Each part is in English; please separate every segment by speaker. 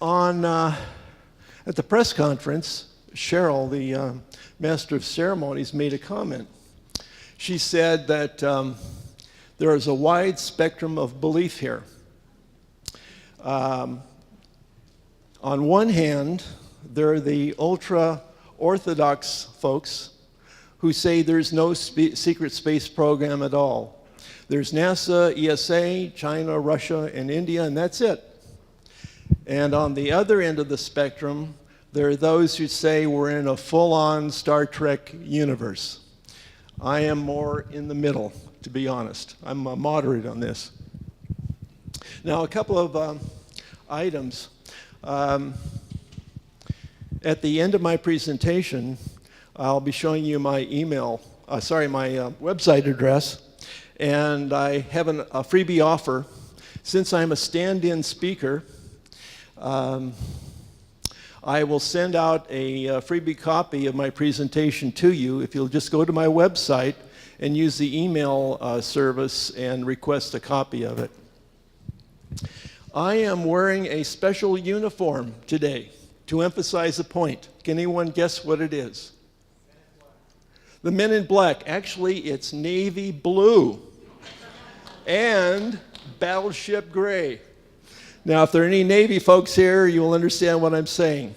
Speaker 1: On at the press conference, Cheryl, the master of ceremonies, made a comment. She said that there is a wide spectrum of belief here. On one hand, there are the ultra-Orthodox folks who say there's no secret space program at all. There's NASA, ESA, China, Russia, and India, and that's it. And on the other end of the spectrum, there are those who say we're in a full-on Star Trek universe. I am more in the middle, to be honest. I'm a moderate on this. Now, a couple of items. At the end of my presentation, I'll be showing you my my website address, and I have a freebie offer. Since I'm a stand-in speaker, I will send out a freebie copy of my presentation to you if you'll just go to my website and use the email service and request a copy of it. I am wearing a special uniform today to emphasize a point. Can anyone guess what it is? The Men in Black. Actually, it's navy blue and battleship gray. Now, if there are any Navy folks here, you will understand what I'm saying.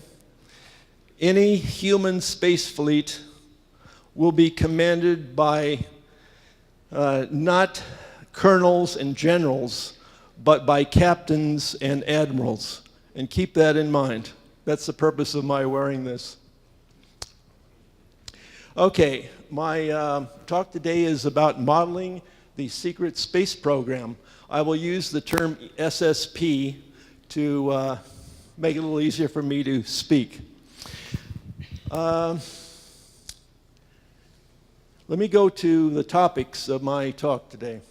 Speaker 1: Any human space fleet will be commanded by not colonels and generals, but by captains and admirals. And keep that in mind. That's the purpose of my wearing this. Okay, my talk today is about modeling the secret space program. I will use the term SSP to make it a little easier for me to speak. Let me go to the topics of my talk today.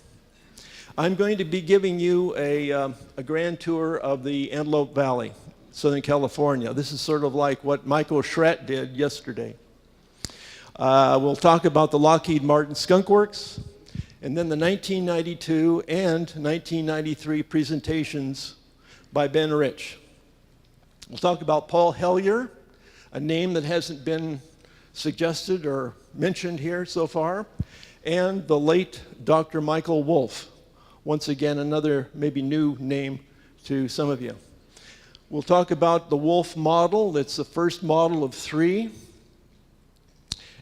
Speaker 1: I'm going to be giving you a grand tour of the Antelope Valley, Southern California. This is sort of like what Michael Schratt did yesterday. We'll talk about the Lockheed Martin Skunk Works, and then the 1992 and 1993 presentations by Ben Rich. We'll talk about Paul Hellyer, a name that hasn't been suggested or mentioned here so far, and the late Dr. Michael Wolf. Once again, another maybe new name to some of you. We'll talk about the Wolf model. That's the first model of 3.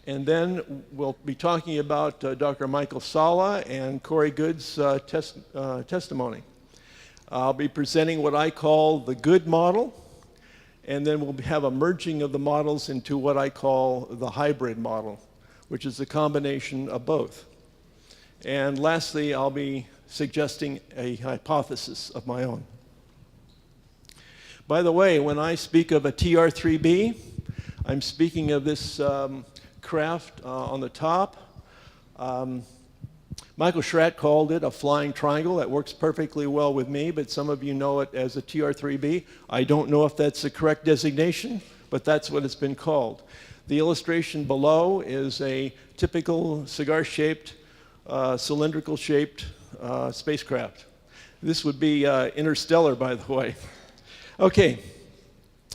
Speaker 1: And then we'll be talking about Dr. Michael Sala and Corey Good's testimony. I'll be presenting what I call the good model, and then we'll have a merging of the models into what I call the hybrid model, which is a combination of both. And lastly, I'll be suggesting a hypothesis of my own. By the way, when I speak of a TR-3B, I'm speaking of this craft on the top. Michael Schratt called it a flying triangle. That works perfectly well with me, but some of you know it as a TR-3B. I don't know if that's the correct designation, but that's what it's been called. The illustration below is a typical cigar-shaped, cylindrical-shaped spacecraft. This would be interstellar, by the way. Okay,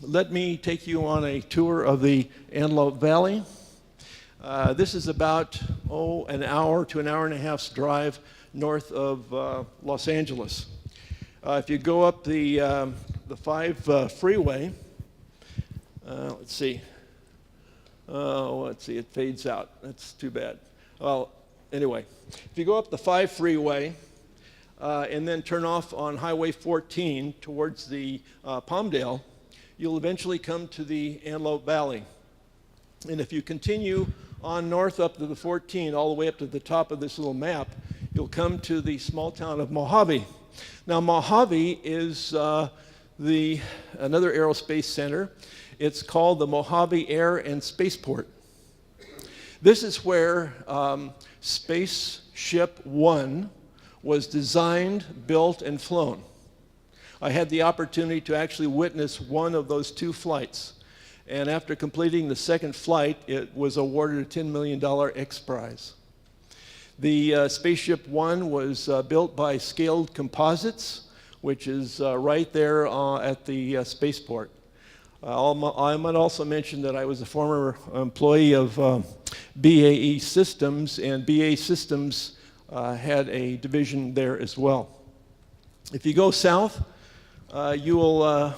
Speaker 1: let me take you on a tour of the Antelope Valley. This is about, an hour to an hour and a half's drive north of Los Angeles. If you go up the 5 freeway, let's see, it fades out. That's too bad. Well, anyway, if you go up the 5 freeway and then turn off on Highway 14 towards the Palmdale, you'll eventually come to the Antelope Valley. And if you continue on north up to the 14, all the way up to the top of this little map, you'll come to the small town of Mojave. Now, Mojave is another aerospace center. It's called the Mojave Air and Spaceport. This is where Spaceship One was designed, built, and flown. I had the opportunity to actually witness one of those 2 flights. And after completing the second flight, it was awarded a $10 million X Prize. The Spaceship One was built by Scaled Composites, which is right there at the spaceport. I might also mention that I was a former employee of BAE Systems, and BAE Systems had a division there as well. If you go south, you will,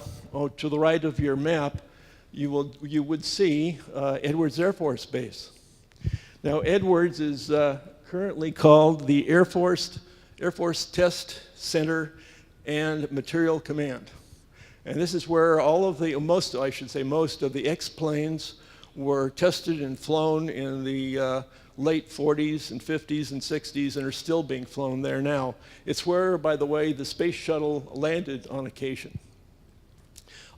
Speaker 1: to the right of your map, you would see Edwards Air Force Base. Now, Edwards is currently called the Air Force Test Center and Material Command. And this is where all of the, most of the X-planes were tested and flown in the late 40s and 50s and 60s and are still being flown there now. It's where, by the way, the space shuttle landed on occasion.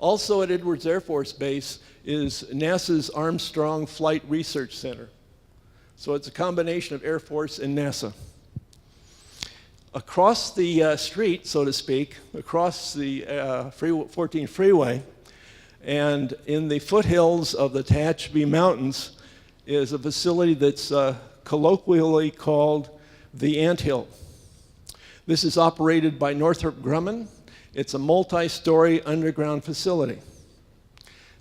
Speaker 1: Also at Edwards Air Force Base is NASA's Armstrong Flight Research Center. So it's a combination of Air Force and NASA. Across the street, so to speak, across the 14 freeway, and in the foothills of the Tehachapi Mountains is a facility that's colloquially called the Anthill. This is operated by Northrop Grumman. It's a multi-story underground facility.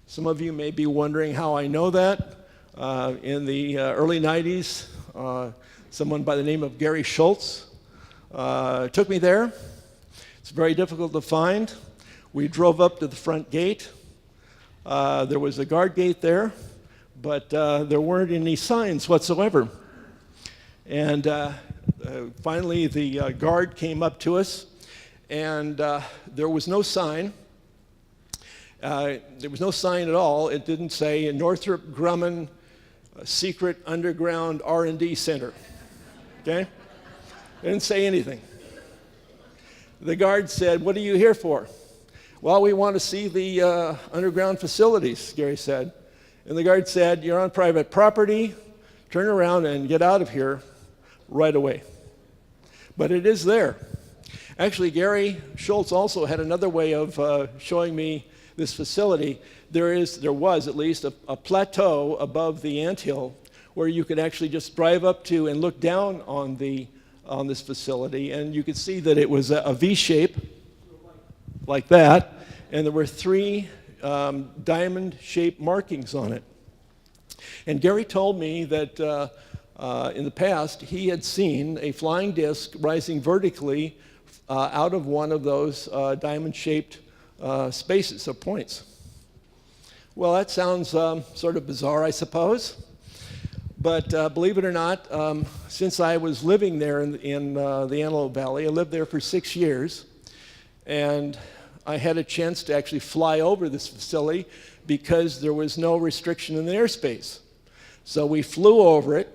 Speaker 1: Some of you may be wondering how I know that. In the early 90s, someone by the name of Gary Schultz took me there. It's very difficult to find. We drove up to the front gate. There was a guard gate there, but there weren't any signs whatsoever. And finally, the guard came up to us, and there was no sign. There was no sign at all. It didn't say Northrop Grumman Secret Underground R&D Center. Okay? It didn't say anything. The guard said, "What are you here for?" "Well, we want to see the underground facilities," Gary said. And the guard said, "You're on private property. Turn around and get out of here right away." But it is there. Actually, Gary Schultz also had another way of showing me this facility. There was at least a plateau above the anthill where you could actually just drive up to and look down on this facility, and you could see that it was a V shape like that, and there were 3 diamond-shaped markings on it. And Gary told me that in the past he had seen a flying disc rising vertically out of one of those diamond-shaped spaces or points. Well, that sounds sort of bizarre, I suppose. But believe it or not, since I was living there in the Antelope Valley, I lived there for 6 years, and I had a chance to actually fly over this facility because there was no restriction in the airspace. So we flew over it,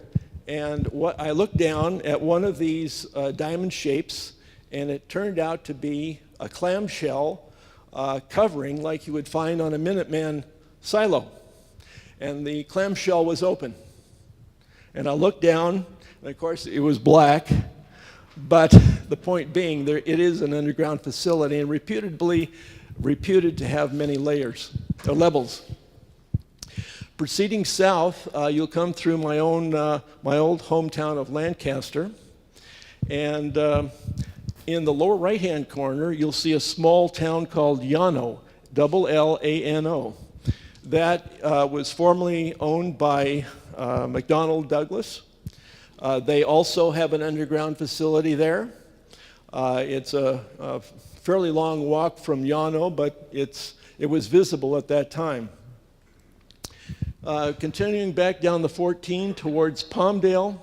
Speaker 1: and I looked down at one of these diamond shapes, and it turned out to be a clamshell covering like you would find on a Minuteman silo. And the clamshell was open. And I looked down, and of course it was black, but the point being, it is an underground facility and reputed to have many layers, or levels. Proceeding south, you'll come through my old hometown of Lancaster, and in the lower right-hand corner, you'll see a small town called Llano, L-L-A-N-O. That was formerly owned by McDonnell Douglas. They also have an underground facility there. It's a fairly long walk from Llano, but it was visible at that time. Continuing back down the 14 towards Palmdale.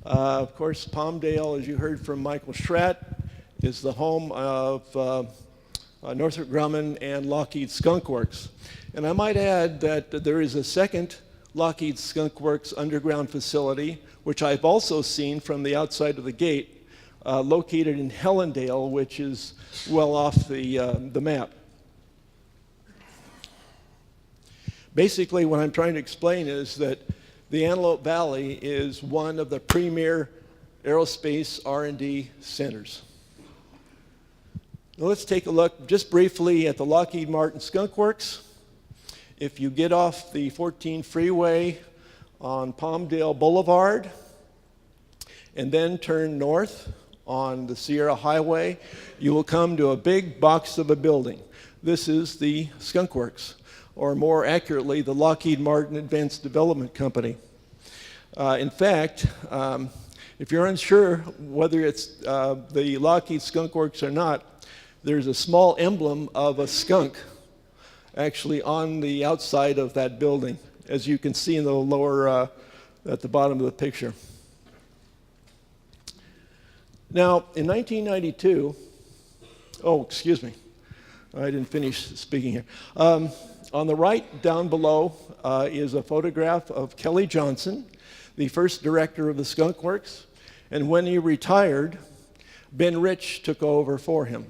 Speaker 1: Of course, Palmdale, as you heard from Michael Schratt, is the home of Northrop Grumman and Lockheed Skunk Works. And I might add that there is a second Lockheed Skunk Works underground facility, which I've also seen from the outside of the gate, located in Helendale, which is well off the map. Basically, what I'm trying to explain is that the Antelope Valley is one of the premier aerospace R&D centers. Now let's take a look just briefly at the Lockheed Martin Skunk Works. If you get off the 14 freeway on Palmdale Boulevard and then turn north on the Sierra Highway, you will come to a big box of a building. This is the Skunk Works, or more accurately, the Lockheed Martin Advanced Development Company. In fact, if you're unsure whether it's the Lockheed Skunk Works or not, there's a small emblem of a skunk actually on the outside of that building, as you can see in the lower, at the bottom of the picture. Now, in 1992, oh, excuse me, I didn't finish speaking here. On the right, down below, is a photograph of Kelly Johnson, the first director of the Skunk Works, and when he retired, Ben Rich took over for him.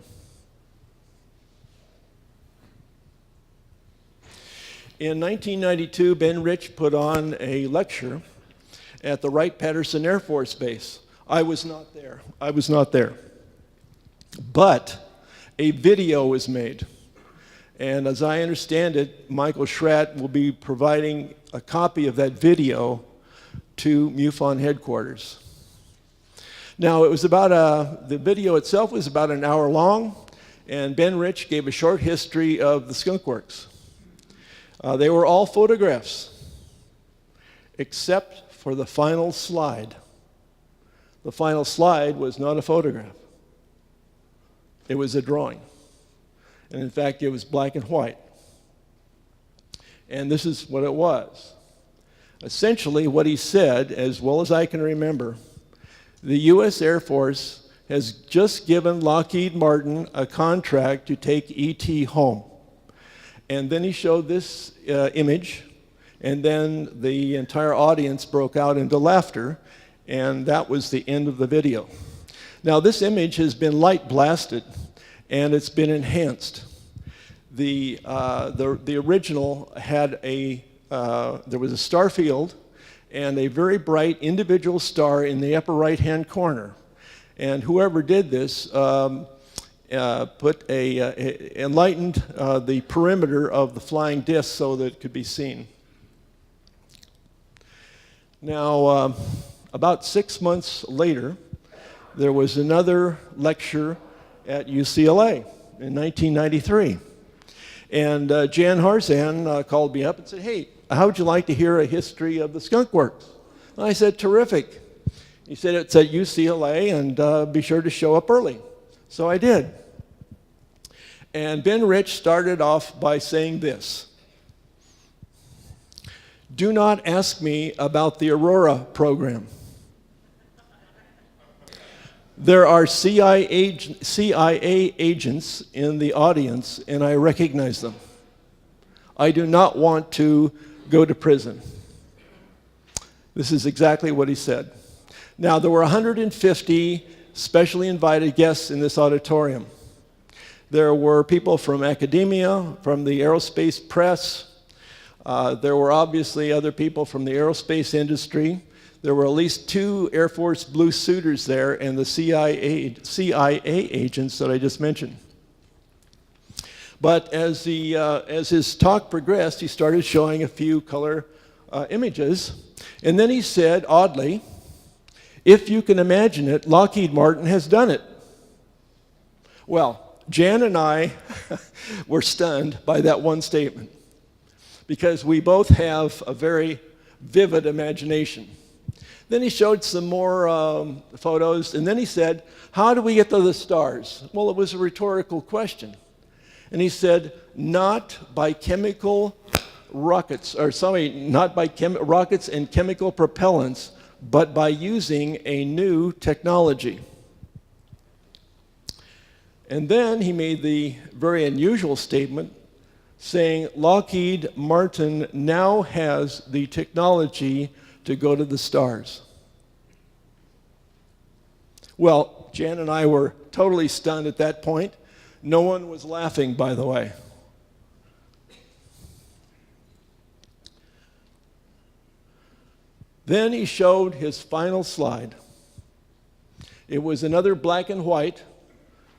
Speaker 1: In 1992, Ben Rich put on a lecture at the Wright-Patterson Air Force Base. I was not there. I was not there. But a video was made. And as I understand it, Michael Schratt will be providing a copy of that video to MUFON headquarters. Now, it was about the video itself was about an hour long, and Ben Rich gave a short history of the Skunk Works. They were all photographs, except for the final slide. The final slide was not a photograph. It was a drawing. And in fact, it was black and white. And this is what it was. Essentially, what he said, as well as I can remember, the U.S. Air Force has just given Lockheed Martin a contract to take E.T. home. And then he showed this image, and then the entire audience broke out into laughter, and that was the end of the video. Now, this image has been light blasted, and it's been enhanced. The original had there was a star field and a very bright individual star in the upper right-hand corner. And whoever did this enlightened the perimeter of the flying disc so that it could be seen. Now, about 6 months later, there was another lecture at UCLA in 1993. And Jan Harzan called me up and said, "Hey, how would you like to hear a history of the Skunk Works?" And I said, "Terrific." He said, "It's at UCLA, and be sure to show up early." So I did. And Ben Rich started off by saying this: "Do not ask me about the Aurora program. There are CIA agents in the audience, and I recognize them. I do not want to go to prison." This is exactly what he said. Now, there were 150 specially invited guests in this auditorium. There were people from academia, from the aerospace press. There were obviously other people from the aerospace industry. There were at least 2 Air Force blue suiters there, and the CIA agents that I just mentioned. But as his talk progressed, he started showing a few color images. And then he said, oddly, "If you can imagine it, Lockheed Martin has done it." Well, Jan and I were stunned by that one statement, because we both have a very vivid imagination. Then he showed some more photos, and then he said, "How do we get to the stars?" Well, it was a rhetorical question. And he said, "Not by chemical rockets, not by rockets and chemical propellants, but by using a new technology." And then he made the very unusual statement saying, "Lockheed Martin now has the technology to go to the stars." Well, Jan and I were totally stunned at that point. No one was laughing, by the way. Then he showed his final slide. It was another black and white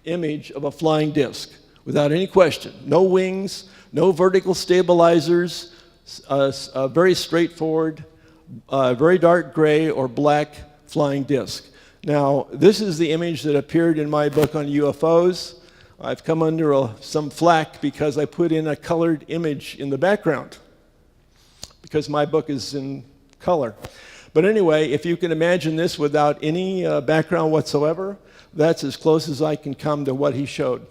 Speaker 1: image of a flying disc, without any question. No wings, no vertical stabilizers, very straightforward, very dark gray or black flying disc. Now, this is the image that appeared in my book on UFOs. I've come under some flack because I put in a colored image in the background, because my book is in color. But anyway, if you can imagine this without any background whatsoever, that's as close as I can come to what he showed.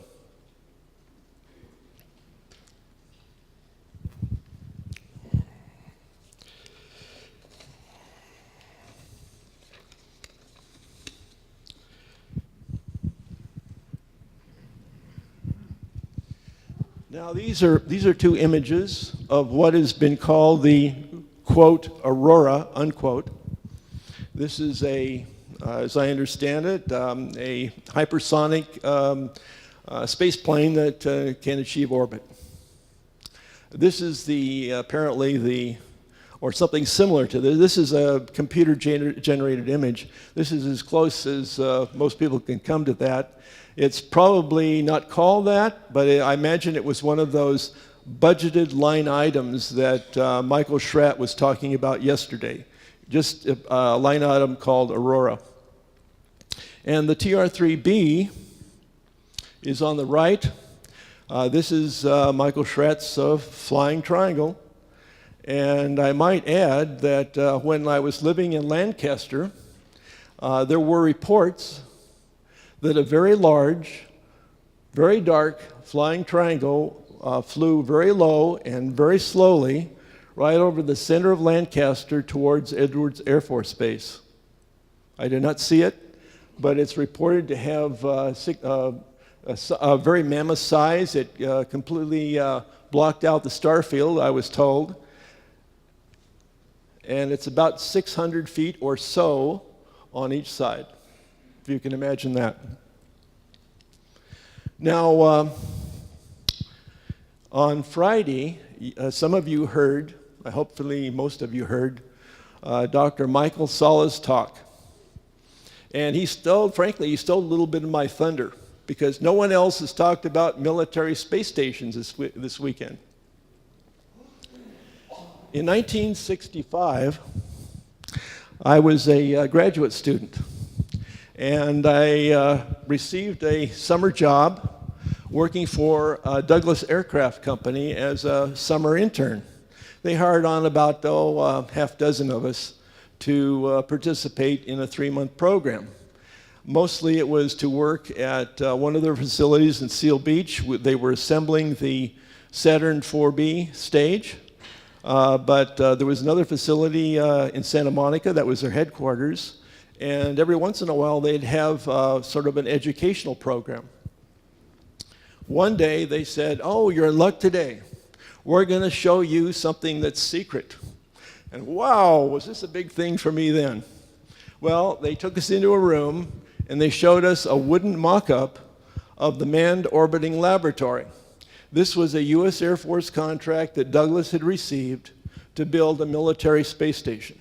Speaker 1: Now these are two images of what has been called the, quote, aurora, unquote. This is as I understand it, a hypersonic space plane that can achieve orbit. This is apparently or something similar to this. This is a computer-generated image. This is as close as most people can come to that. It's probably not called that, but I imagine it was one of those budgeted line items that Michael Schratt was talking about yesterday. Just a line item called Aurora. And the TR-3B is on the right. This is Michael Schratt's flying triangle. And I might add that when I was living in Lancaster, there were reports that a very large, very dark flying triangle flew very low and very slowly right over the center of Lancaster towards Edwards Air Force Base. I did not see it, but it's reported to have a very mammoth size. It completely blocked out the star field, I was told. And it's about 600 feet or so on each side, if you can imagine that. Now, on Friday, some of you heard, hopefully most of you heard, Dr. Michael Sala's talk. And frankly, he stole a little bit of my thunder, because no one else has talked about military space stations this weekend. In 1965, I was a graduate student, and I received a summer job working for Douglas Aircraft Company as a summer intern. They hired on about half dozen of us to participate in a 3-month program. Mostly it was to work at one of their facilities in Seal Beach. They were assembling the Saturn 4B stage. But there was another facility in Santa Monica that was their headquarters, and every once in a while they'd have sort of an educational program. One day they said, "Oh, you're in luck today. We're going to show you something that's secret." And wow, was this a big thing for me then. Well, they took us into a room and they showed us a wooden mock-up of the Manned Orbiting Laboratory. This was a U.S. Air Force contract that Douglas had received to build a military space station.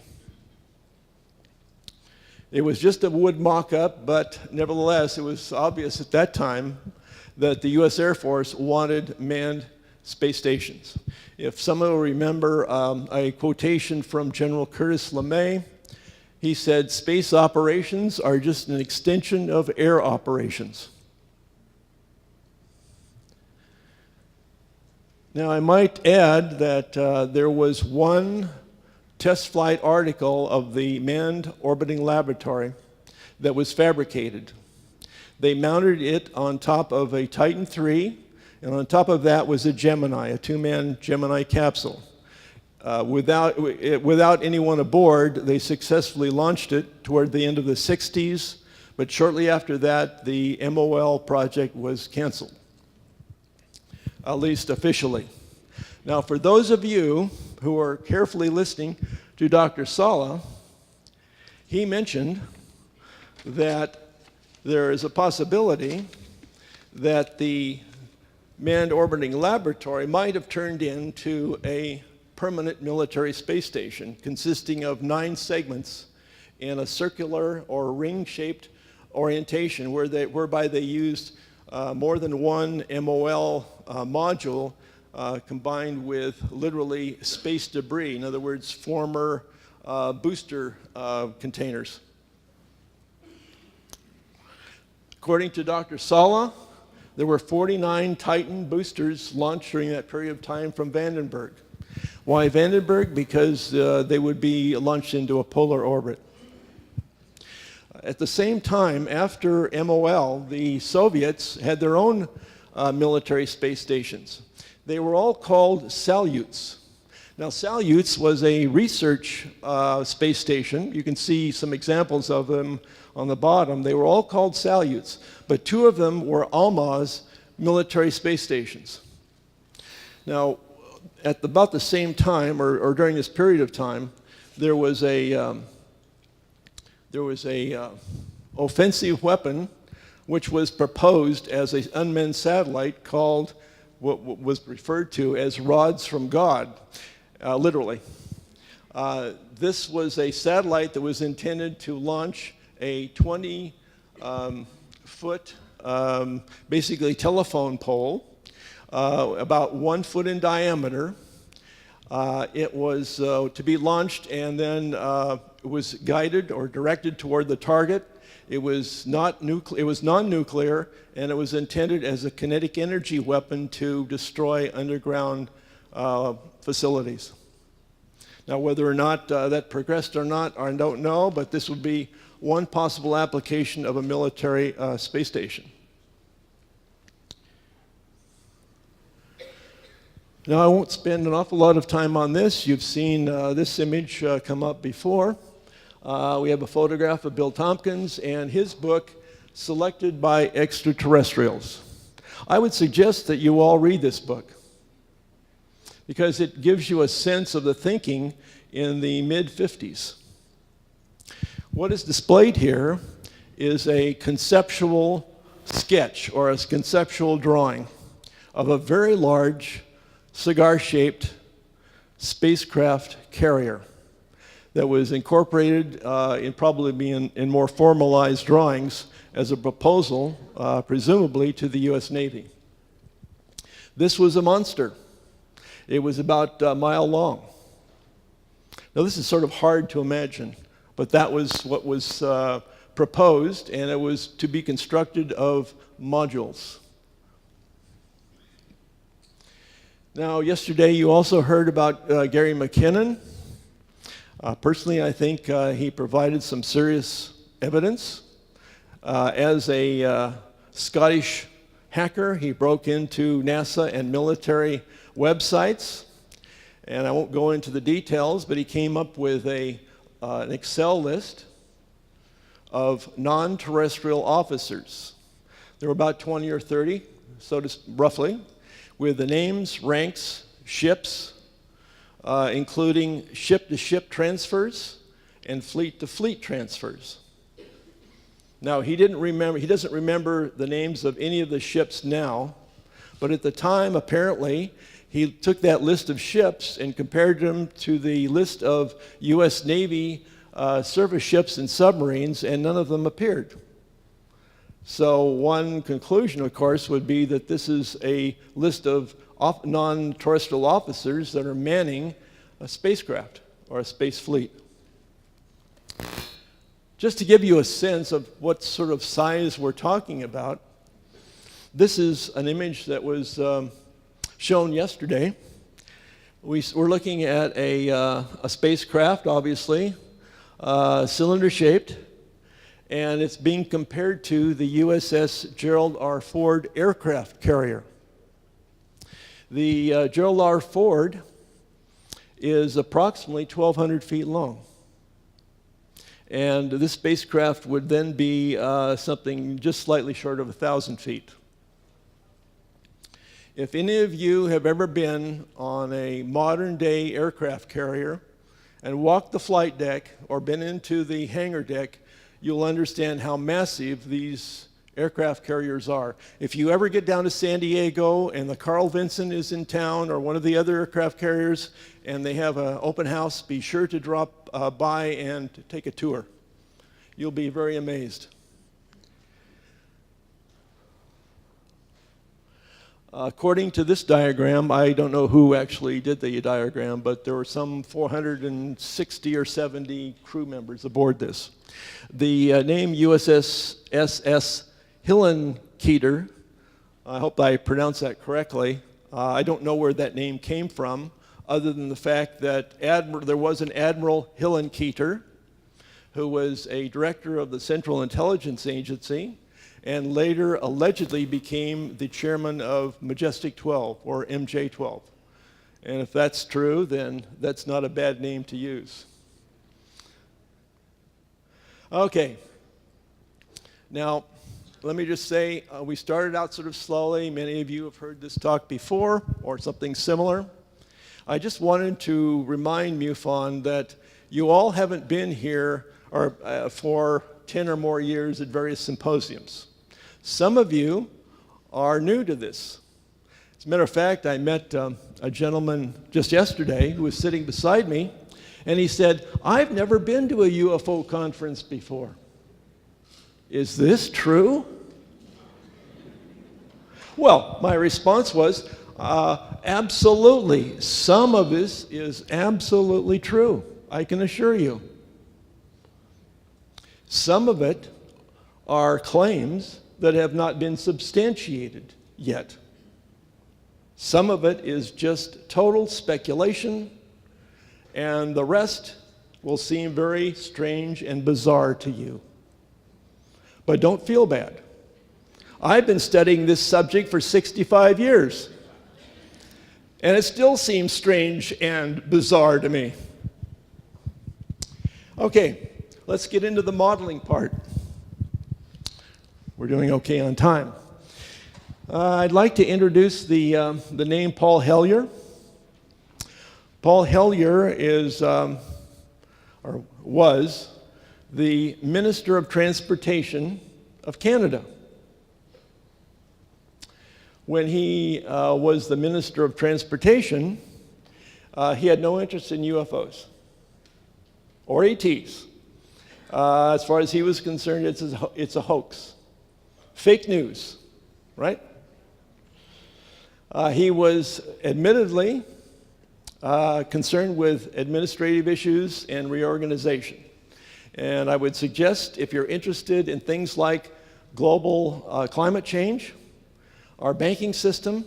Speaker 1: It was just a wood mock-up, but nevertheless, it was obvious at that time that the U.S. Air Force wanted manned space stations. If someone will remember a quotation from General Curtis LeMay, he said, "Space operations are just an extension of air operations." Now, I might add that there was one test flight article of the Manned Orbiting Laboratory that was fabricated. They mounted it on top of a Titan III, and on top of that was a Gemini, a 2-man Gemini capsule. Without anyone aboard, they successfully launched it toward the end of the 60s, but shortly after that, the MOL project was canceled, at least officially. Now, for those of you who are carefully listening to Dr. Sala, he mentioned that there is a possibility that the Manned Orbiting Laboratory might have turned into a permanent military space station consisting of 9 segments in a circular or ring-shaped orientation whereby they used more than one MOL module combined with literally space debris, in other words, former booster containers. According to Dr. Sala, there were 49 Titan boosters launched during that period of time from Vandenberg. Why Vandenberg? Because they would be launched into a polar orbit. At the same time, after MOL, the Soviets had their own military space stations. They were all called Salyuts. Now, Salyuts was a research space station. You can see some examples of them on the bottom. They were all called Salyuts, but two of them were Almaz military space stations. Now, at about the same time, or during this period of time, there was a offensive weapon which was proposed as an unmanned satellite called what was referred to as rods from God, literally. This was a satellite that was intended to launch a 20-foot, basically telephone pole, about 1 foot in diameter. It was to be launched, and then it was guided or directed toward the target. It was non-nuclear, and it was intended as a kinetic energy weapon to destroy underground facilities. Now, whether or not that progressed or not, I don't know, but this would be one possible application of a military space station. Now, I won't spend an awful lot of time on this. You've seen this image come up before. We have a photograph of Bill Tompkins and his book, Selected by Extraterrestrials. I would suggest that you all read this book because it gives you a sense of the thinking in the mid-50s. What is displayed here is a conceptual sketch or a conceptual drawing of a very large cigar-shaped spacecraft carrier that was incorporated in more formalized drawings as a proposal, presumably to the US Navy. This was a monster. It was about a mile long. Now, this is sort of hard to imagine, but that was what was proposed, and it was to be constructed of modules. Now, yesterday you also heard about Gary McKinnon. Personally, I think he provided some serious evidence. As a Scottish hacker, he broke into NASA and military websites. And I won't go into the details, but he came up with an Excel list of non-terrestrial officers. There were about 20 or 30, roughly, with the names, ranks, ships, including ship-to-ship transfers and fleet-to-fleet transfers. Now, he doesn't remember the names of any of the ships now, but at the time, apparently, he took that list of ships and compared them to the list of US Navy surface ships and submarines, and none of them appeared. So one conclusion, of course, would be that this is a list of non-terrestrial officers that are manning a spacecraft or a space fleet. Just to give you a sense of what sort of size we're talking about, this is an image that was shown yesterday. We're looking at a spacecraft, obviously, cylinder-shaped, and it's being compared to the USS Gerald R. Ford aircraft carrier. The Gerald R. Ford is approximately 1,200 feet long. And this spacecraft would then be something just slightly short of 1,000 feet. If any of you have ever been on a modern-day aircraft carrier and walked the flight deck or been into the hangar deck, you'll understand how massive these aircraft carriers are. If you ever get down to San Diego and the Carl Vinson is in town or one of the other aircraft carriers and they have an open house, be sure to drop by and take a tour. You'll be very amazed. According to this diagram, I don't know who actually did the diagram, but there were some 460 or 70 crew members aboard this. The name USS Hillenkoetter. I hope I pronounced that correctly. I don't know where that name came from, other than the fact that there was an Admiral Hillenkoetter, who was a director of the Central Intelligence Agency, and later allegedly became the chairman of Majestic 12, or MJ-12. And if that's true, then that's not a bad name to use. Okay. Now, let me just say, we started out sort of slowly. Many of you have heard this talk before, or something similar. I just wanted to remind MUFON that you all haven't been here for 10 or more years at various symposiums. Some of you are new to this. As a matter of fact, I met a gentleman just yesterday who was sitting beside me, and he said, "I've never been to a UFO conference before." Is this true? Well, my response was, absolutely. Some of this is absolutely true, I can assure you. Some of it are claims that have not been substantiated yet. Some of it is just total speculation, and the rest will seem very strange and bizarre to you. But don't feel bad. I've been studying this subject for 65 years, and it still seems strange and bizarre to me. Okay, let's get into the modeling part. We're doing okay on time. I'd like to introduce the name Paul Hellyer. Paul Hellyer is, or was, the Minister of Transportation of Canada. When he was the Minister of Transportation, he had no interest in UFOs or ETs. As far as he was concerned, it's a hoax. Fake news, right? He was admittedly concerned with administrative issues and reorganization. And I would suggest, if you're interested in things like global climate change, our banking system,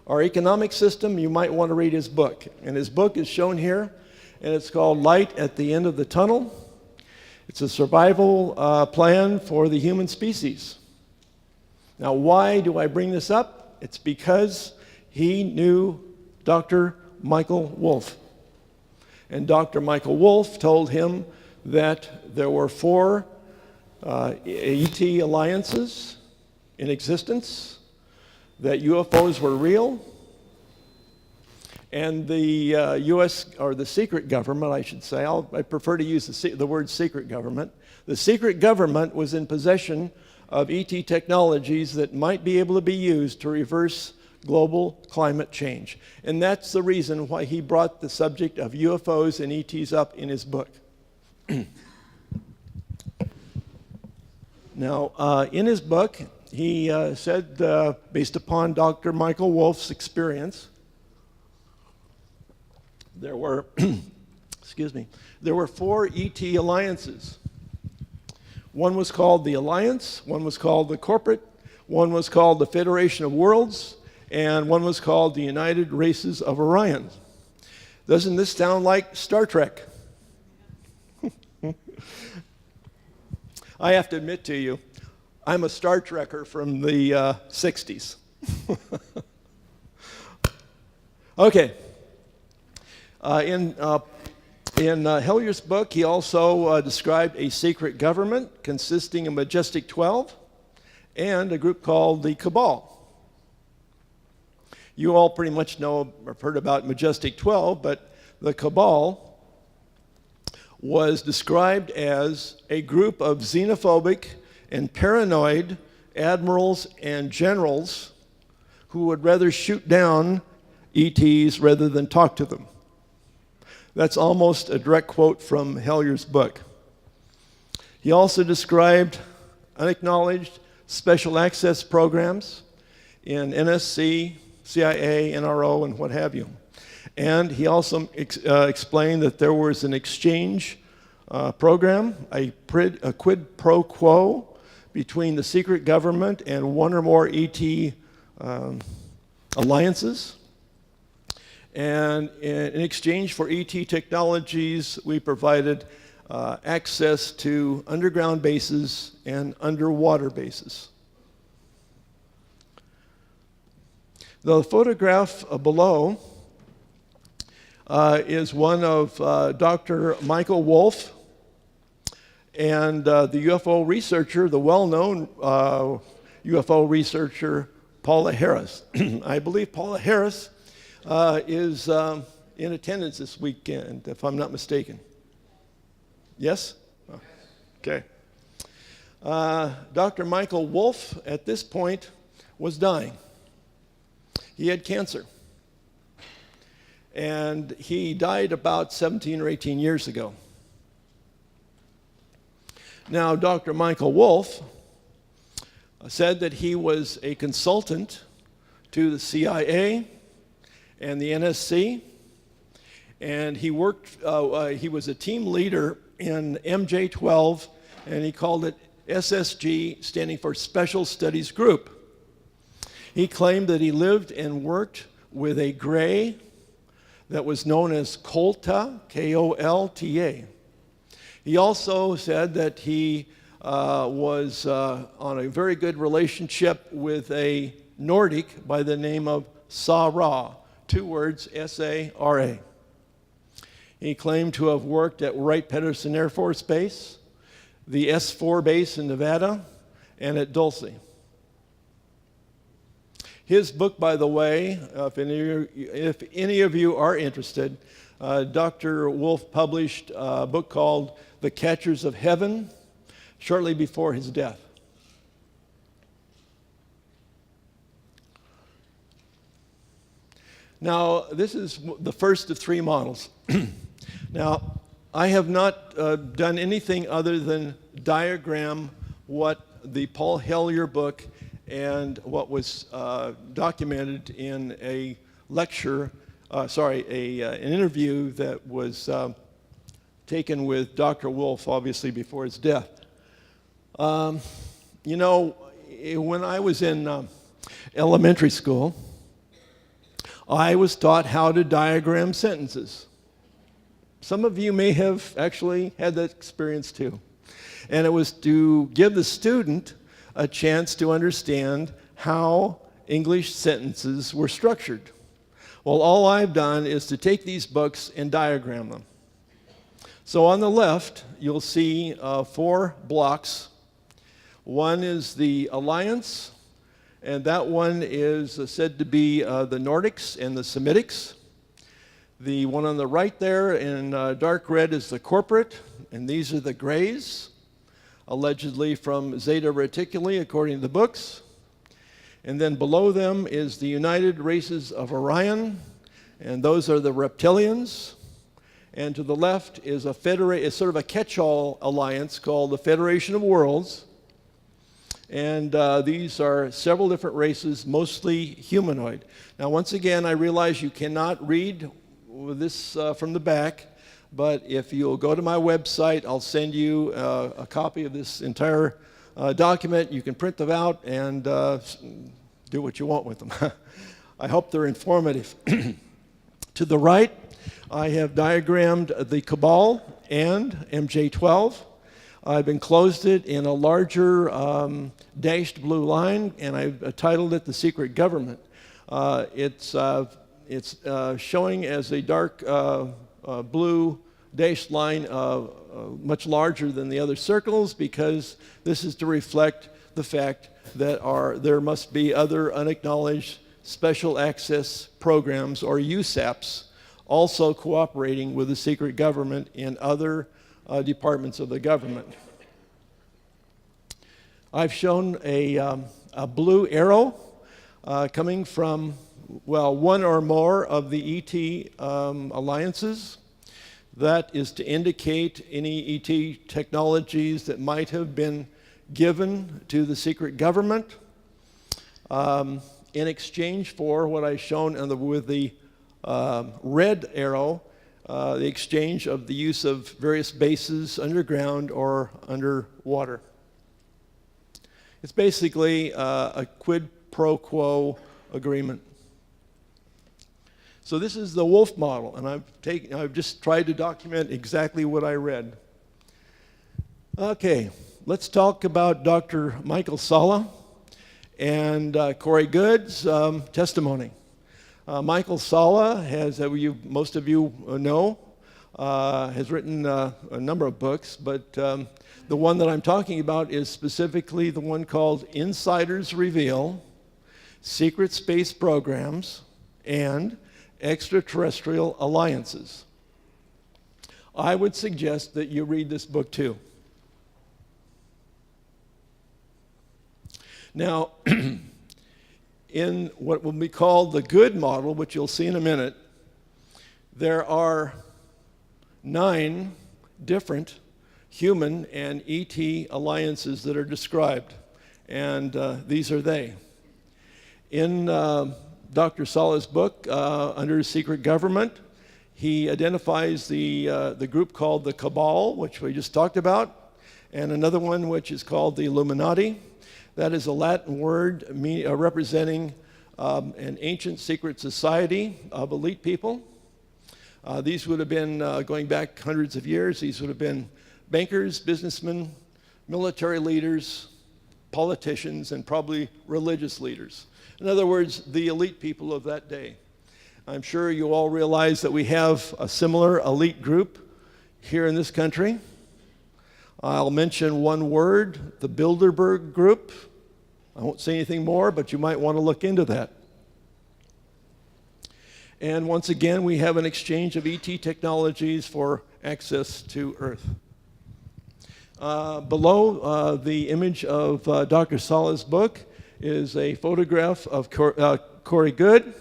Speaker 1: our economic system, you might want to read his book. And his book is shown here, and it's called Light at the End of the Tunnel. It's a survival plan for the human species. Now, why do I bring this up? It's because he knew Dr. Michael Wolff. And Dr. Michael Wolff told him that there were 4 ET alliances in existence, that UFOs were real, and the U.S., or the secret government, I should say, I prefer to use the word secret government. The secret government was in possession of ET technologies that might be able to be used to reverse global climate change. And that's the reason why he brought the subject of UFOs and ETs up in his book. Now, in his book, he said, based upon Dr. Michael Wolff's experience, there were, there were 4 ET alliances. One was called the Alliance, one was called the Corporate, one was called the Federation of Worlds, and one was called the United Races of Orion. Doesn't this sound like Star Trek? I have to admit to you, I'm a Star Trekker from the 60s. Okay. In Hellyer's book, he also described a secret government consisting of Majestic 12 and a group called the Cabal. You all pretty much know or have heard about Majestic 12, but the Cabal was described as a group of xenophobic and paranoid admirals and generals who would rather shoot down ETs rather than talk to them. That's almost a direct quote from Hellyer's book. He also described unacknowledged special access programs in NSC, CIA, NRO, and what have you. And he also explained that there was an exchange program, a quid pro quo between the secret government and one or more ET alliances. And in exchange for ET technologies, we provided access to underground bases and underwater bases. The photograph below is one of Dr. Michael Wolff and the UFO researcher, the well-known UFO researcher, Paula Harris. I believe Paula Harris is in attendance this weekend, if I'm not mistaken. Yes? Oh, okay. Dr. Michael Wolff, at this point, was dying. He had cancer. And he died about 17 or 18 years ago. Now, Dr. Michael Wolff said that he was a consultant to the CIA and the NSC, and he worked, he was a team leader in MJ-12, and he called it SSG, standing for Special Studies Group. He claimed that he lived and worked with a gray that was known as Kolta, K-O-L-T-A. He also said that he was on a very good relationship with a Nordic by the name of Sa-Ra, 2 words, S-A-R-A. He claimed to have worked at Wright-Patterson Air Force Base, the S-4 base in Nevada, and at Dulce. His book, by the way, if any of you are interested, Dr. Wolff published a book called The Catchers of Heaven shortly before his death. Now, this is the first of 3 models. Now, I have not done anything other than diagram what the Paul Hellyer book and what was documented in a lecture, an interview that was taken with Dr. Wolff, obviously, before his death. You know, when I was in elementary school, I was taught how to diagram sentences. Some of you may have actually had that experience too. And it was to give the student a chance to understand how English sentences were structured. Well, all I've done is to take these books and diagram them. So on the left, you'll see 4 blocks. One is the Alliance, and that one is said to be the Nordics and the Semitics. The one on the right there in dark red is the corporate, and these are the grays, allegedly from Zeta Reticuli, according to the books. And then below them is the United Races of Orion, and those are the reptilians. And to the left is it's sort of a catch-all alliance called the Federation of Worlds. And these are several different races, mostly humanoid. Now, once again, I realize you cannot read this from the back, but if you'll go to my website, I'll send you a copy of this entire document. You can print them out and do what you want with them. I hope they're informative. To the right, I have diagrammed the Cabal and MJ-12. I've enclosed it in a larger dashed blue line, and I've titled it The Secret Government. It's showing as a dark blue dashed line much larger than the other circles, because this is to reflect the fact that there must be other unacknowledged special access programs, or USAPs, also cooperating with the secret government in other departments of the government. I've shown a blue arrow coming from, well, one or more of the ET alliances. That is to indicate any ET technologies that might have been given to the secret government in exchange for what I've shown with the red arrow, the exchange of the use of various bases underground or underwater. It's basically a quid pro quo agreement. So this is the Wolf model, and I've just tried to document exactly what I read. Okay, let's talk about Dr. Michael Salla and Corey Goode's testimony. Michael Salla has, most of you know, has written a number of books, but the one that I'm talking about is specifically the one called Insiders Reveal, Secret Space Programs, and Extraterrestrial Alliances. I would suggest that you read this book too. Now, in what will be called the good model, which you'll see in a minute, there are 9 different human and ET alliances that are described, and these are they. In Dr. Salla's book, under Secret Government, he identifies the group called the Cabal, which we just talked about, and another one which is called the Illuminati. That is a Latin word representing an ancient secret society of elite people. These would have been, going back hundreds of years, these would have been bankers, businessmen, military leaders, politicians, and probably religious leaders. In other words, the elite people of that day. I'm sure you all realize that we have a similar elite group here in this country. I'll mention one word, the Bilderberg Group. I won't say anything more, but you might want to look into that. And once again, we have an exchange of ET technologies for access to Earth. Below the image of Dr. Salla's book is a photograph of Corey Goode,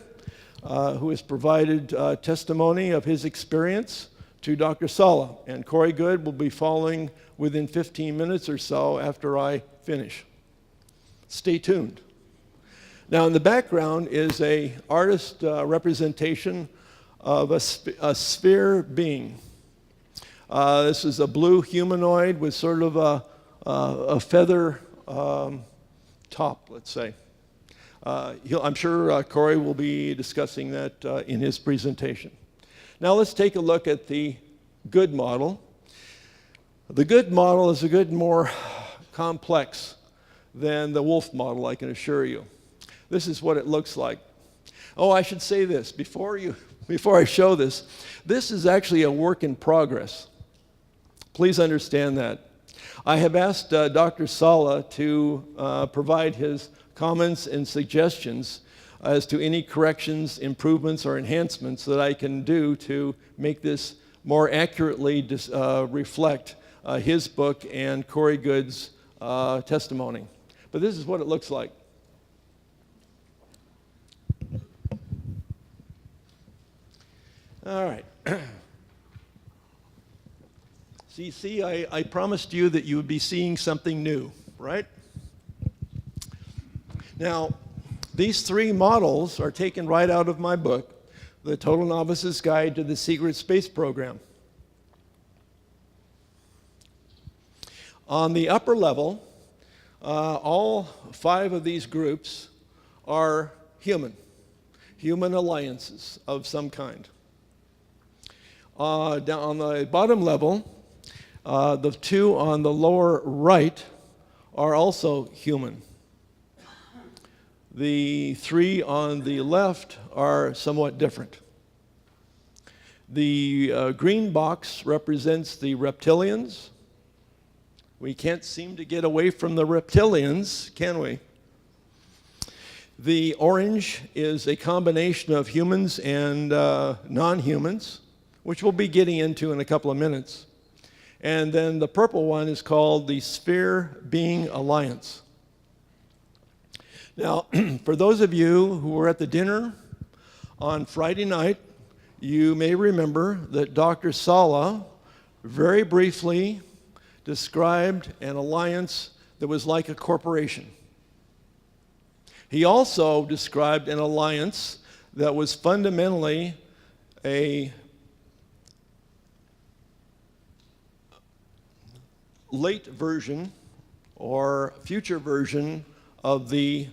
Speaker 1: who has provided testimony of his experience to Dr. Salla. And Corey Goode will be following within 15 minutes or so after I finish. Stay tuned. Now, in the background is a artist representation of a sphere being. This is a blue humanoid with sort of a feather top, let's say. I'm sure Corey will be discussing that in his presentation. Now let's take a look at the good model. The good model is a bit more complex than the Wolf model, I can assure you. This is what it looks like. Oh, I should say this, before I show this, this is actually a work in progress. Please understand that. I have asked Dr. Salla to provide his comments and suggestions as to any corrections, improvements, or enhancements that I can do to make this more accurately reflect his book and Corey Goode's testimony. But this is what it looks like. All right. So you see, I promised you that you would be seeing something new, right? Now, these 3 models are taken right out of my book, The Total Novice's Guide to the Secret Space Program. On the upper level, all 5 of these groups are human alliances of some kind. Down on the bottom level, the 2 on the lower right are also human. The 3 on the left are somewhat different. The green box represents the reptilians. We can't seem to get away from the reptilians, can we? The orange is a combination of humans and non-humans, which we'll be getting into in a couple of minutes. And then the purple one is called the Sphere Being Alliance. Now, for those of you who were at the dinner on Friday night, you may remember that Dr. Salla very briefly described an alliance that was like a corporation. He also described an alliance that was fundamentally a late version or future version of the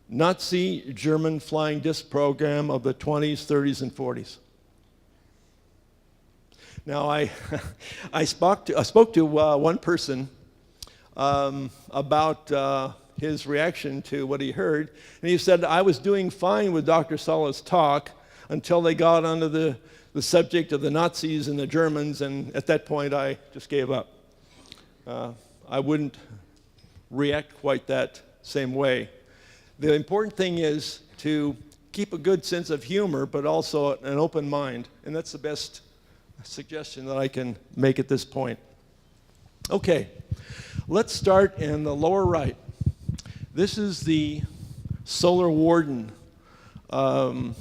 Speaker 1: Nazi German flying disc program of the 20s, 30s, and 40s. Now, I spoke to one person about his reaction to what he heard, and he said, I was doing fine with Dr. Sala's talk until they got onto the subject of the Nazis and the Germans, and at that point I just gave up. I wouldn't react quite that same way. The important thing is to keep a good sense of humor, but also an open mind, and that's the best suggestion that I can make at this point. Okay, let's start in the lower right. This is the Solar Warden SSP.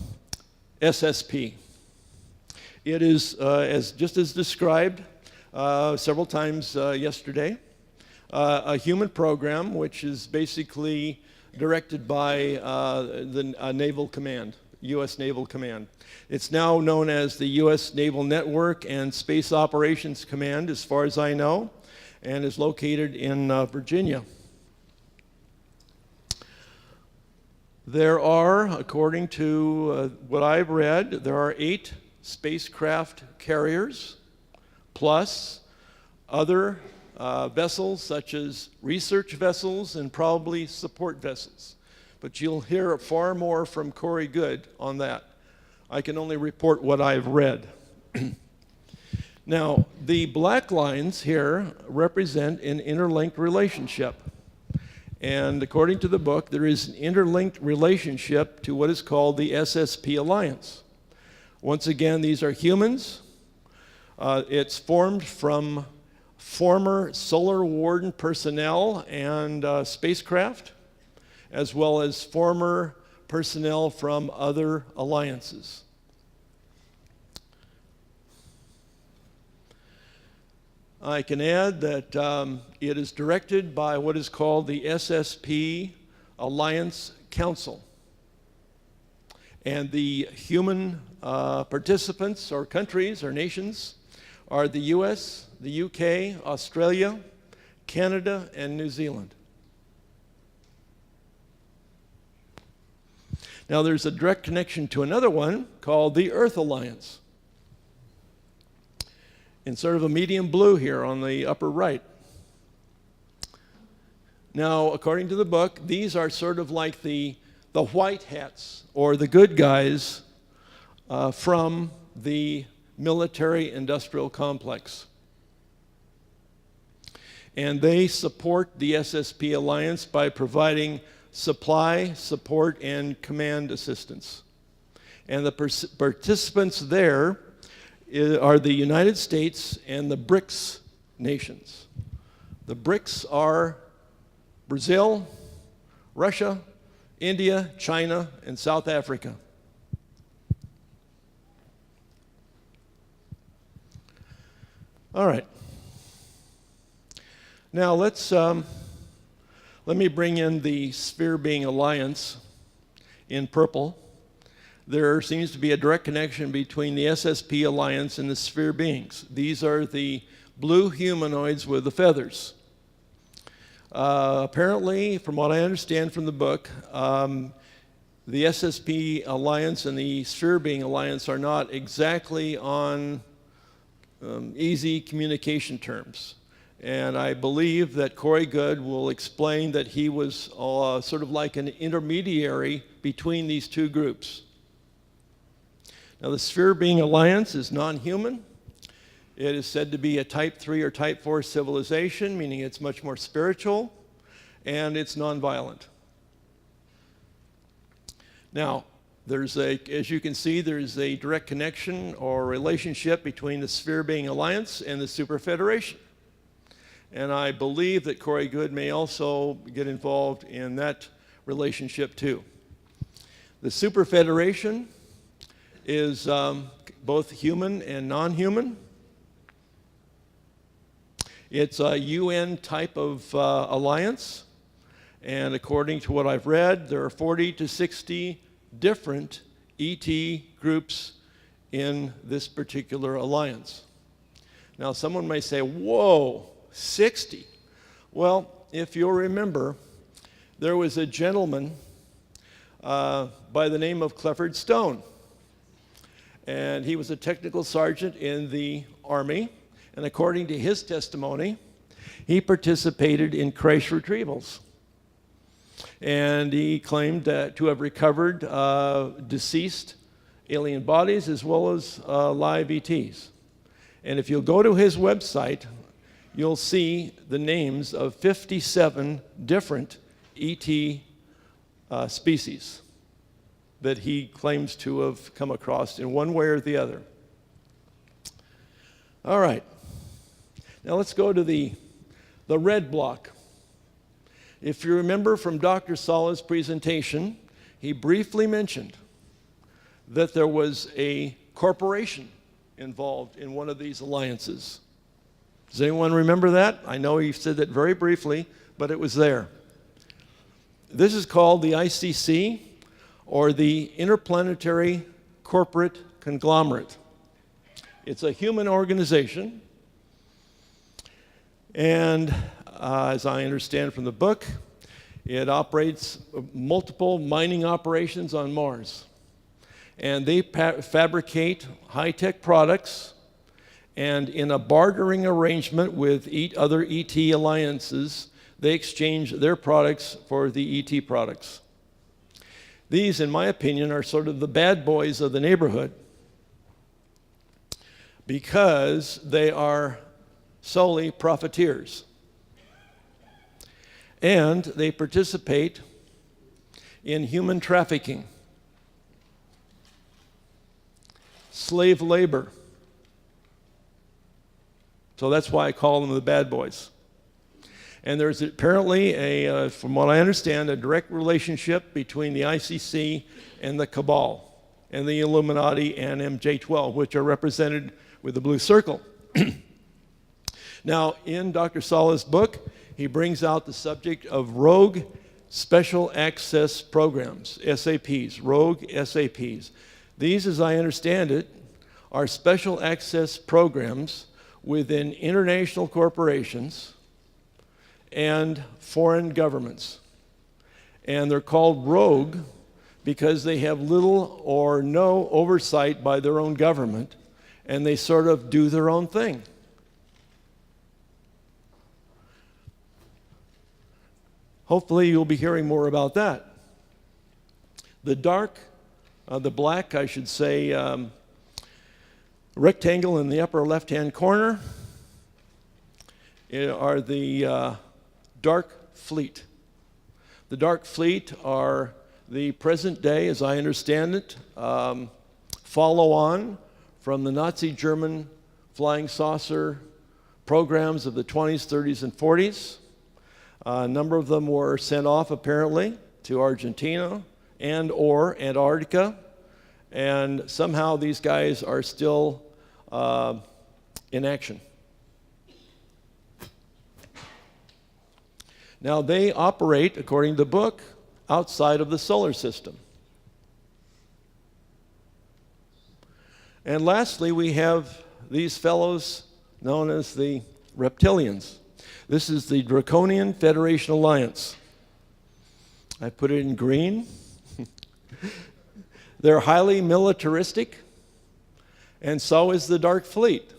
Speaker 1: It is, just as described several times yesterday, a human program which is basically directed by the Naval Command, U.S. Naval Command. It's now known as the U.S. Naval Network and Space Operations Command, as far as I know, and is located in Virginia. There are, according to what I've read, there are 8 spacecraft carriers, plus other vessels such as research vessels and probably support vessels. But you'll hear far more from Corey Good on that. I can only report what I've read. Now, the black lines here represent an interlinked relationship. And according to the book, there is an interlinked relationship to what is called the SSP Alliance. Once again, these are humans. It's formed from former Solar Warden personnel and spacecraft, as well as former personnel from other alliances. I can add that it is directed by what is called the SSP Alliance Council. And the human participants or countries or nations are the US, the UK, Australia, Canada, and New Zealand. Now there's a direct connection to another one called the Earth Alliance, in sort of a medium blue here on the upper right. Now, according to the book, these are sort of like the white hats, or the good guys from the military-industrial complex. And they support the SSP Alliance by providing supply, support, and command assistance. And the participants there are the United States and the BRICS nations. The BRICS are Brazil, Russia, India, China, and South Africa. All right. Now let me bring in the Sphere Being Alliance in purple. There seems to be a direct connection between the SSP Alliance and the Sphere Beings. These are the blue humanoids with the feathers. Apparently, from what I understand from the book, the SSP Alliance and the Sphere Being Alliance are not exactly on easy communication terms. And I believe that Corey Good will explain that he was sort of like an intermediary between these two groups. Now, the Sphere Being Alliance is non-human. It is said to be a Type 3 or Type 4 civilization, meaning it's much more spiritual, and it's non-violent. Now, as you can see, there's a direct connection or relationship between the Sphere Being Alliance and the Super Federation. And I believe that Corey Good may also get involved in that relationship too. The Super Federation is both human and non-human. It's a UN type of alliance, and according to what I've read, there are 40 to 60 different ET groups in this particular alliance. Now, someone may say, whoa, 60. Well, if you'll remember, there was a gentleman by the name of Clifford Stone. And he was a technical sergeant in the Army. And according to his testimony, he participated in crash retrievals. And he claimed to have recovered deceased alien bodies as well as live ETs. And if you'll go to his website, you'll see the names of 57 different ET species that he claims to have come across in one way or the other. All right. Now let's go to the red block. If you remember from Dr. Sala's presentation, he briefly mentioned that there was a corporation involved in one of these alliances. Does anyone remember that? I know he said that very briefly, but it was there. This is called the ICC, or the Interplanetary Corporate Conglomerate. It's a human organization, and as I understand from the book, it operates multiple mining operations on Mars. And they fabricate high-tech products, and in a bartering arrangement with other ET alliances, they exchange their products for the ET products. These, in my opinion, are sort of the bad boys of the neighborhood because they are solely profiteers. And they participate in human trafficking, slave labor. So that's why I call them the bad boys. And there's apparently, from what I understand, a direct relationship between the ICC and the Cabal and the Illuminati and MJ-12, which are represented with the blue circle. Now, in Dr. Sala's book, he brings out the subject of rogue special access programs, SAPs, rogue SAPs. These, as I understand it, are special access programs within international corporations and foreign governments. And they're called rogue because they have little or no oversight by their own government, and they sort of do their own thing. Hopefully you'll be hearing more about that. The black, I should say, rectangle in the upper left-hand corner are the Dark Fleet. The Dark Fleet are the present day, as I understand it, follow on from the Nazi German flying saucer programs of the 20s, 30s, and 40s. A number of them were sent off, apparently, to Argentina and or Antarctica. And somehow these guys are still in action. Now, they operate, according to the book, outside of the solar system. And lastly, we have these fellows known as the reptilians. This is the Draconian Federation Alliance. I put it in green. They're highly militaristic, and so is the Dark Fleet.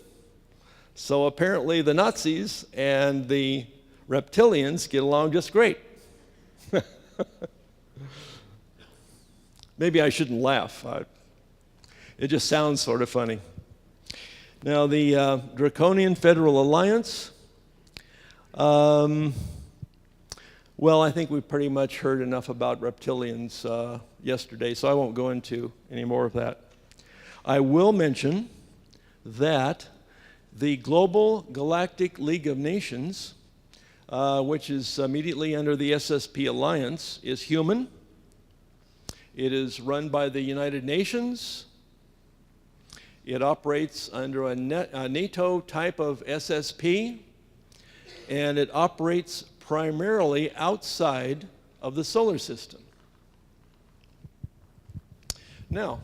Speaker 1: So apparently the Nazis and the reptilians get along just great. Maybe I shouldn't laugh. It just sounds sort of funny. Now, the Draconian Federal Alliance, well, I think we pretty much heard enough about reptilians yesterday, so I won't go into any more of that. I will mention that the Global Galactic League of Nations, which is immediately under the SSP Alliance, is human. It is run by the United Nations. It operates under a NATO type of SSP, and it operates primarily outside of the solar system. Now,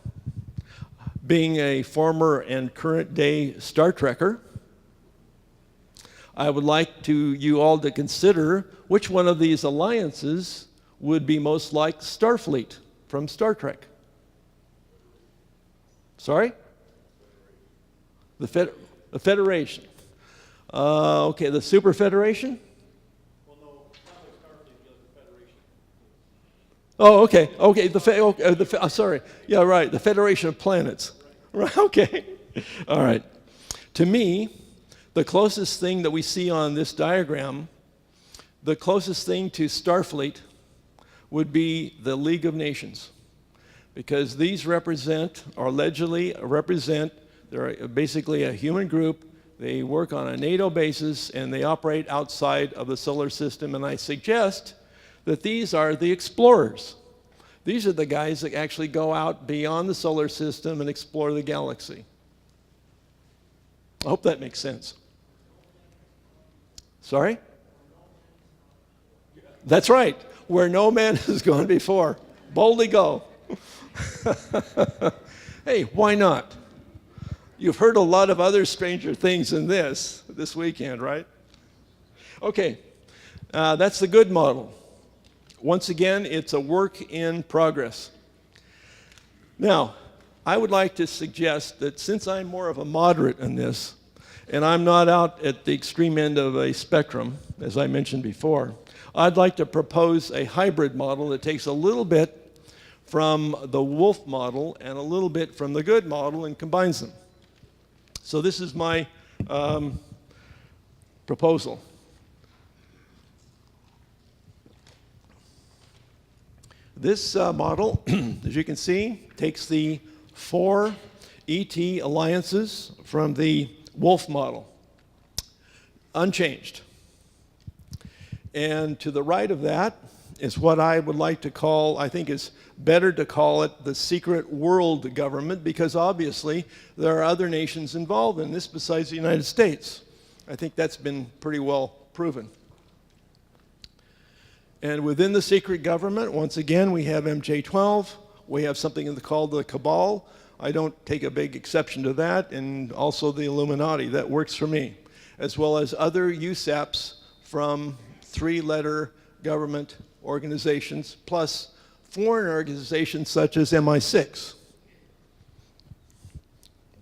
Speaker 1: being a former and current day Star Trekker, I would like you all to consider which one of these alliances would be most like Starfleet from Star Trek. Sorry? The Federation. Okay, the Super Federation? Well, no, Starfleet is the Federation. Oh, okay. Sorry. Yeah, right. The Federation of Planets. Right. Okay. All right. To me, the closest thing that we see on this diagram, the closest thing to Starfleet would be the League of Nations, because these represent, or allegedly represent, they're basically a human group. They work on a NATO basis, and they operate outside of the solar system, and I suggest that these are the explorers. These are the guys that actually go out beyond the solar system and explore the galaxy. I hope that makes sense. Sorry? That's right. Where no man has gone before. Boldly go. Hey, why not? You've heard a lot of other stranger things than this weekend, right? Okay, that's the good model. Once again, it's a work in progress. Now, I would like to suggest that since I'm more of a moderate in this, and I'm not out at the extreme end of a spectrum, as I mentioned before, I'd like to propose a hybrid model that takes a little bit from the wolf model and a little bit from the good model and combines them. So this is my proposal. This model, as you can see, takes the 4 ET alliances from the wolf model, unchanged. And to the right of that is what I would like to call, I think it's better to call it the secret world government, because obviously there are other nations involved in this besides the United States. I think that's been pretty well proven. And within the secret government, once again, we have MJ-12. We have something called the Cabal. I don't take a big exception to that, and also the Illuminati. That works for me, as well as other USAPs from 3-letter government organizations, plus foreign organizations such as MI6.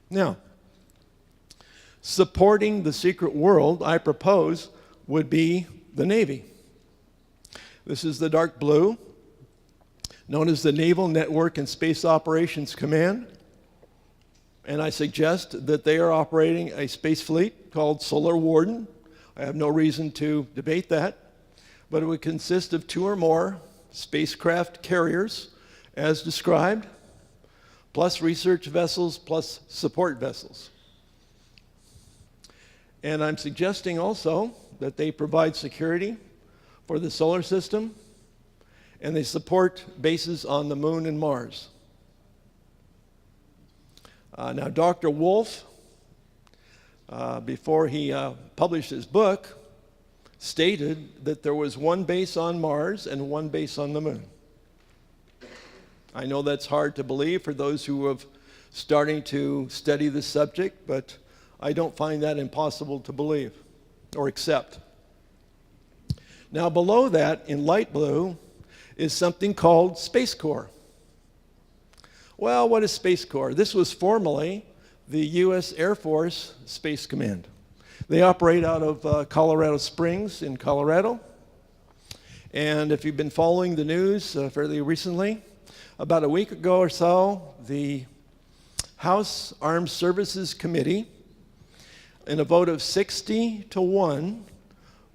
Speaker 1: Now, supporting the secret world, I propose, would be the Navy. This is the dark blue, known as the Naval Network and Space Operations Command. And I suggest that they are operating a space fleet called Solar Warden. I have no reason to debate that, but it would consist of 2 or more spacecraft carriers, as described, plus research vessels, plus support vessels. And I'm suggesting also that they provide security for the solar system, and they support bases on the moon and Mars. Now, Dr. Wolf, before he published his book, stated that there was 1 base on Mars and 1 base on the moon. I know that's hard to believe for those who are starting to study the subject, but I don't find that impossible to believe or accept. Now, below that, in light blue, is something called Space Corps. Well, what is Space Corps? This was formerly the U.S. Air Force Space Command. They operate out of Colorado Springs in Colorado. And if you've been following the news fairly recently, about a week ago or so, the House Armed Services Committee, in a vote of 60-1,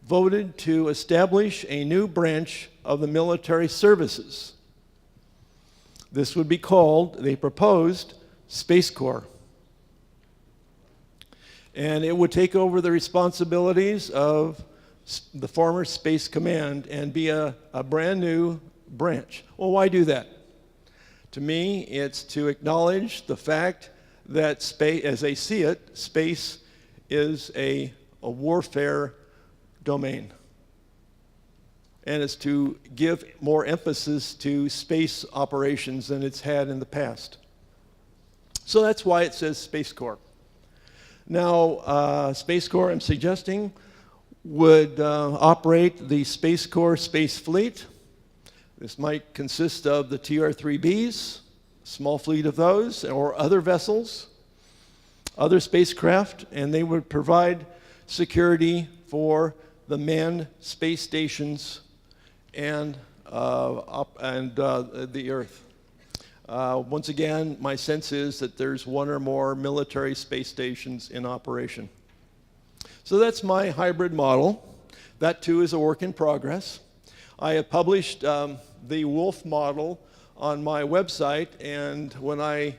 Speaker 1: voted to establish a new branch of the military services. This would be called, they proposed, Space Corps. And it would take over the responsibilities of the former Space Command and be a brand new branch. Well, why do that? To me, it's to acknowledge the fact that space, as they see it, space is a warfare domain. And it's to give more emphasis to space operations than it's had in the past. So that's why it says Space Corps. Now, Space Corps, I'm suggesting, would operate the Space Corps Space Fleet. This might consist of the TR-3Bs, small fleet of those, or other vessels, other spacecraft, and they would provide security for the manned space stations and the Earth. Once again, my sense is that there's one or more military space stations in operation. So that's my hybrid model. That too is a work in progress. I have published the Wolf model on my website, and when I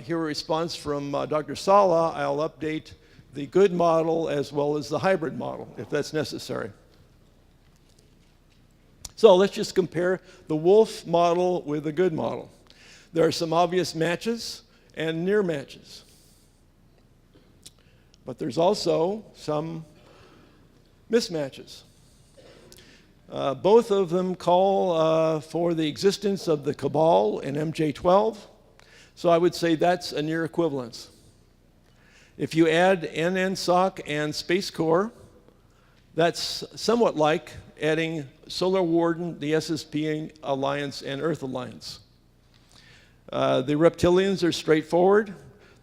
Speaker 1: hear a response from Dr. Sala, I'll update the good model as well as the hybrid model, if that's necessary. So let's just compare the Wolf model with the good model. There are some obvious matches and near matches. But there's also some mismatches. Both of them call for the existence of the Cabal and MJ-12, so I would say that's a near equivalence. If you add NNSOC and Space Corps, that's somewhat like adding Solar Warden, the SSP Alliance, and Earth Alliance. The reptilians are straightforward.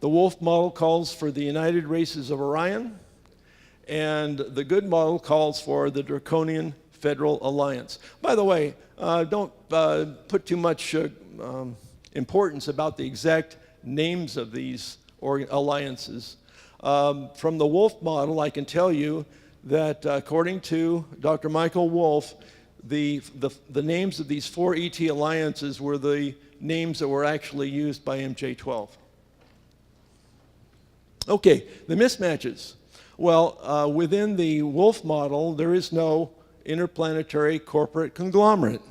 Speaker 1: The Wolf model calls for the United Races of Orion, and the good model calls for the Draconian Federal Alliance. By the way, don't put too much importance about the exact names of these alliances. From the Wolf model, I can tell you that according to Dr. Michael Wolf, the names of these 4 ET alliances were the names that were actually used by MJ-12. Okay, the mismatches. Well, within the Wolf model, there is no interplanetary corporate conglomerate.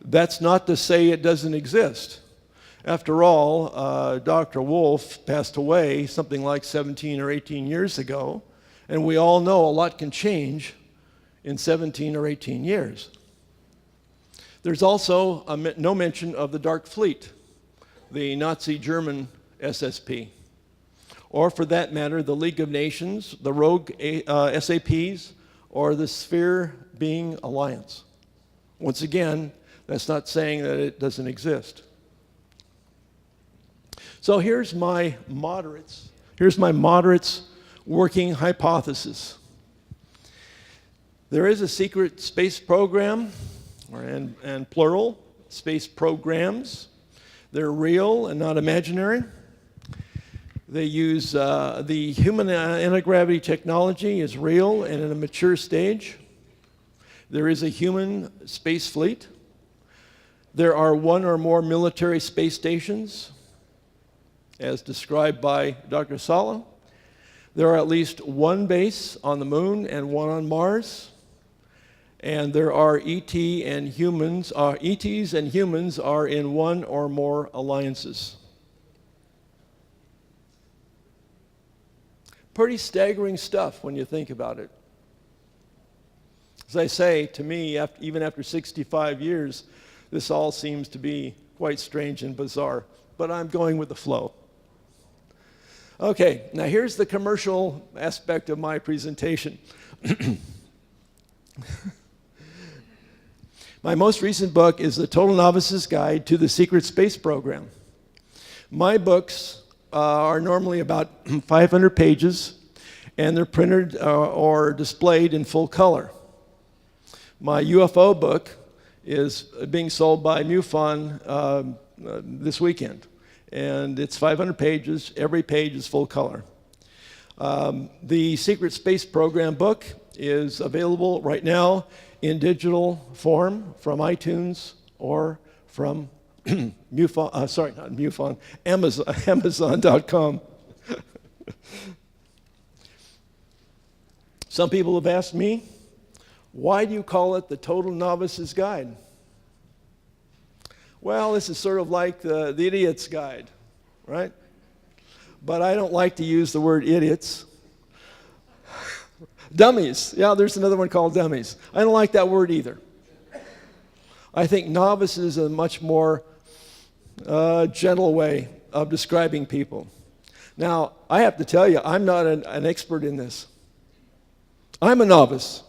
Speaker 1: That's not to say it doesn't exist. After all, Dr. Wolf passed away something like 17 or 18 years ago, and we all know a lot can change in 17 or 18 years. There's also no mention of the Dark Fleet, the Nazi German SSP, or for that matter, the League of Nations, the rogue SAPs, or the Sphere Being Alliance. Once again, that's not saying that it doesn't exist. So here's my moderates. Here's my moderates working hypothesis. There is a secret space program, and plural, space programs. They're real and not imaginary. They use the human anti-gravity technology is real and in a mature stage. There is a human space fleet. There are one or more military space stations, as described by Dr. Sala. There are at least one base on the moon and one on Mars. And there are ETs and humans are in one or more alliances. Pretty staggering stuff when you think about it. As I say, to me, even after 65 years, this all seems to be quite strange and bizarre, but I'm going with the flow. Okay, now here's the commercial aspect of my presentation. My most recent book is The Total Novice's Guide to the Secret Space Program. My books are normally about 500 pages, and they're printed or displayed in full color. My UFO book is being sold by MUFON this weekend, and it's 500 pages. Every page is full color. The Secret Space Program book is available right now in digital form from iTunes or from Amazon.com. Some people have asked me, why do you call it the Total Novice's Guide? Well, this is sort of like the Idiot's Guide, right? But I don't like to use the word idiots. Dummies. Yeah, there's another one called dummies. I don't like that word either. I think novice is a much more gentle way of describing people. Now, I have to tell you, I'm not an expert in this. I'm a novice.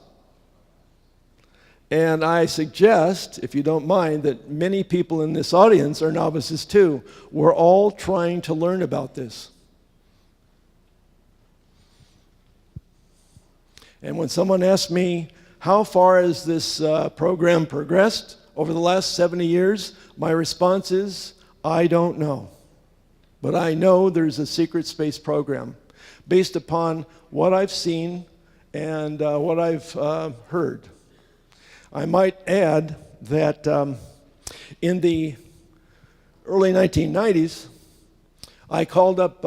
Speaker 1: And I suggest, if you don't mind, that many people in this audience are novices too. We're all trying to learn about this. And when someone asks me, how far has this program progressed over the last 70 years? My response is, I don't know. But I know there's a secret space program based upon what I've seen and what I've heard. I might add that in the early 1990s, I called up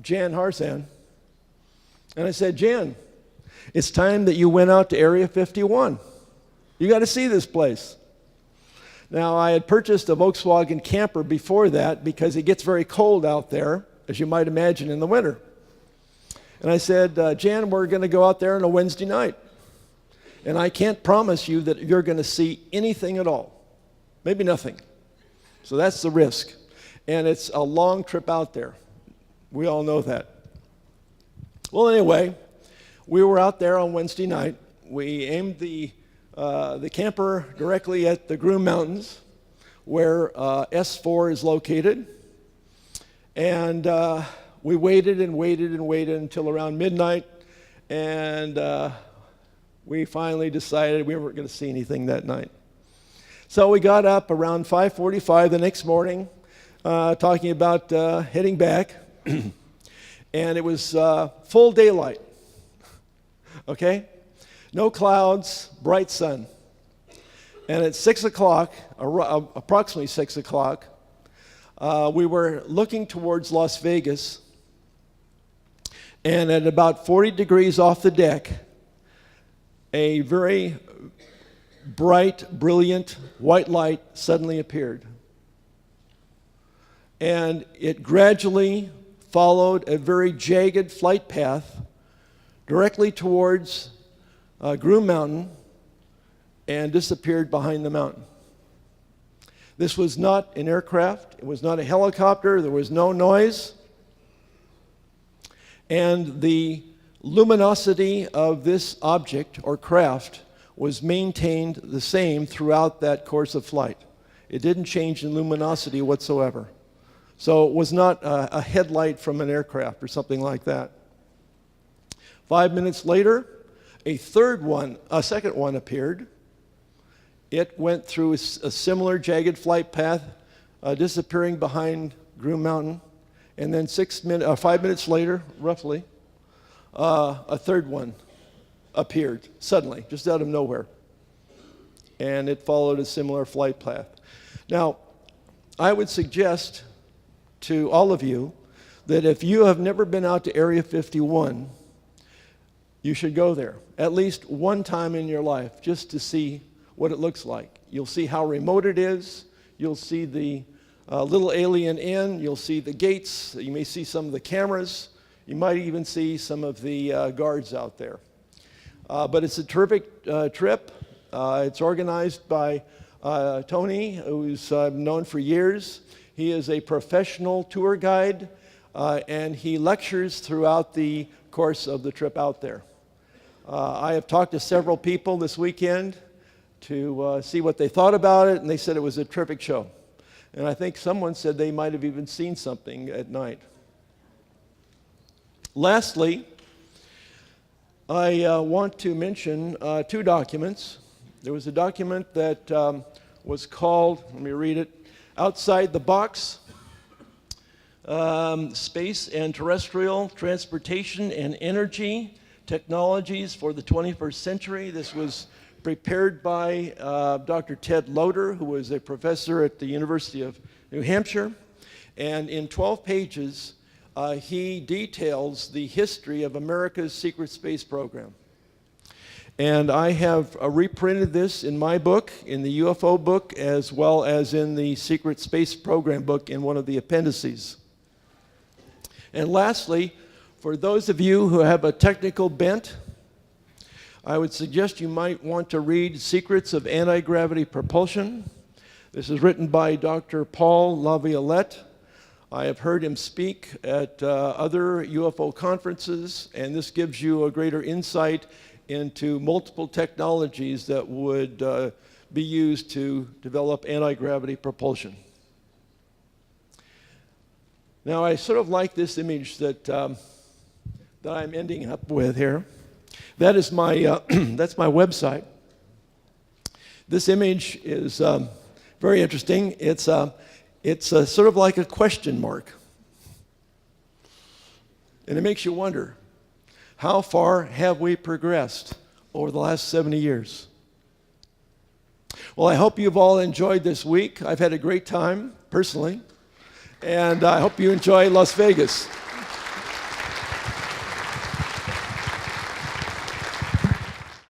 Speaker 1: Jan Harsan, and I said, Jan, it's time that you went out to Area 51. You got to see this place. Now, I had purchased a Volkswagen camper before that because it gets very cold out there, as you might imagine, in the winter. And I said, Jan, we're going to go out there on a Wednesday night. And I can't promise you that you're going to see anything at all. Maybe nothing. So that's the risk. And it's a long trip out there. We all know that. Well, anyway, we were out there on Wednesday night. We aimed the camper directly at the Groom Mountains, where S4 is located. And we waited and waited and waited until around midnight. And we finally decided we weren't going to see anything that night. So we got up around 5:45 the next morning, talking about heading back. And it was full daylight. Okay? No clouds, bright sun. And at 6 o'clock, approximately 6 o'clock, we were looking towards Las Vegas. And at about 40 degrees off the deck, a very bright, brilliant white light suddenly appeared. And it gradually followed a very jagged flight path directly towards Groom Mountain and disappeared behind the mountain. This was not an aircraft. It was not a helicopter. There was no noise. And the luminosity of this object or craft was maintained the same throughout that course of flight. It didn't change in luminosity whatsoever. So it was not a headlight from an aircraft or something like that. 5 minutes later, a second one appeared. It went through a similar jagged flight path, disappearing behind Groom Mountain. And then 5 minutes later, roughly, a third one appeared suddenly, just out of nowhere. And it followed a similar flight path. Now, I would suggest to all of you that if you have never been out to Area 51, you should go there at least one time in your life just to see what it looks like. You'll see how remote it is. You'll see the little alien inn. You'll see the gates. You may see some of the cameras. You might even see some of the guards out there. But it's a terrific trip. It's organized by Tony, who's known for years. He is a professional tour guide, and he lectures throughout the course of the trip out there. I have talked to several people this weekend to see what they thought about it, and they said it was a terrific show. And I think someone said they might have even seen something at night. Lastly, I want to mention two documents. There was a document that was called, let me read it, Outside the Box, Space and Terrestrial Transportation and Energy Technologies for the 21st Century. This was prepared by Dr. Ted Loder, who was a professor at the University of New Hampshire. And in 12 pages, he details the history of America's secret space program. And I have reprinted this in my book, in the UFO book, as well as in the secret space program book in one of the appendices. And lastly, for those of you who have a technical bent, I would suggest you might want to read Secrets of Anti-Gravity Propulsion. This is written by Dr. Paul Laviolette. I have heard him speak at other UFO conferences, and this gives you a greater insight into multiple technologies that would be used to develop anti-gravity propulsion. Now, I sort of like this image that I'm ending up with here. That is my, that's my website. This image is very interesting. It's sort of like a question mark. And it makes you wonder, how far have we progressed over the last 70 years? Well, I hope you've all enjoyed this week. I've had a great time, personally. And I hope you enjoy Las Vegas.